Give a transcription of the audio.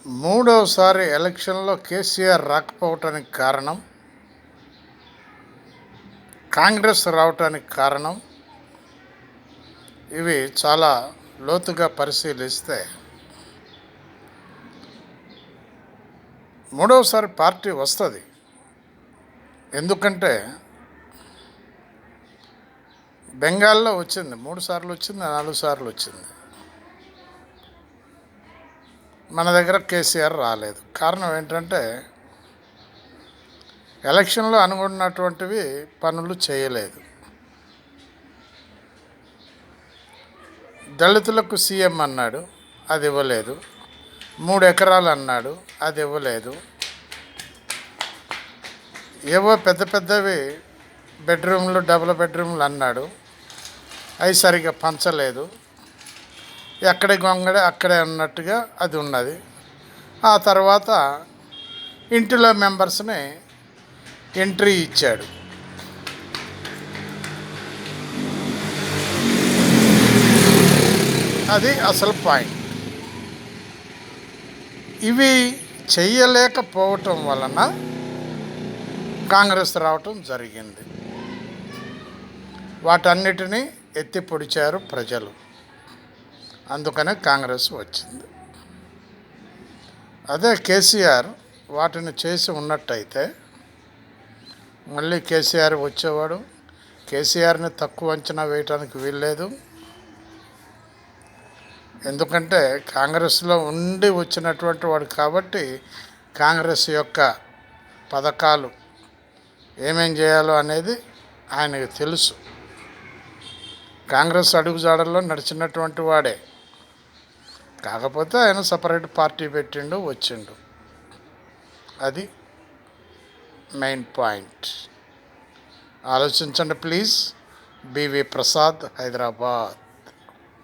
మూడవసారి ఎలక్షన్లో కేసీఆర్ రాకపోవటానికి కారణం, కాంగ్రెస్ రావటానికి కారణం, ఇవి చాలా లోతుగా పరిశీలిస్తే మూడవసారి పార్టీ వస్తుంది. ఎందుకంటే బెంగాల్లో వచ్చింది, 3 సార్లు వచ్చింది, 4 సార్లు వచ్చింది. మన దగ్గర కేసీఆర్ రాలేదు. కారణం ఏంటంటే ఎలక్షన్లో అనుకున్నటువంటివి పనులు చేయలేదు. దళితులకు సీఎం అన్నాడు, అది ఇవ్వలేదు. 3 ఎకరాలు అన్నాడు, అది ఇవ్వలేదు. ఏవో పెద్ద పెద్దవి బెడ్రూమ్లు, డబుల్ బెడ్రూమ్లు అన్నాడు, అవి సరిగ్గా పంచలేదు. ఎక్కడి గొంగడే అక్కడే అన్నట్టుగా అది ఉన్నది. ఆ తర్వాత ఇంటిలో మెంబర్స్ని ఎంట్రీ ఇచ్చాడు. అది అసలు పాయింట్. ఇవి చెయ్యలేకపోవటం వలన కాంగ్రెస్ రావటం జరిగింది. వాటన్నిటినీ ఎత్తి పొడిచారు ప్రజలు. అందుకనే కాంగ్రెస్ వచ్చింది. అదే కేసీఆర్ వాటిని చేసి ఉన్నట్టయితే మళ్ళీ కేసీఆర్ వచ్చేవాడు. కేసీఆర్ని తక్కువ అంచనా వేయటానికి వీల్లేదు. ఎందుకంటే కాంగ్రెస్లో ఉండి వచ్చినటువంటి వాడు కాబట్టి కాంగ్రెస్ యొక్క పథకాలు ఏమేం చేయాలో అనేది ఆయనకు తెలుసు. కాంగ్రెస్ అడుగుజాడల్లో నడిచినటువంటి వాడే. కాకపోతే ఆయన సపరేట్ పార్టీ పెట్టిండు, వచ్చిండు. అది మెయిన్ పాయింట్. ఆలోచించండి ప్లీజ్. బివి ప్రసాద్, హైదరాబాద్.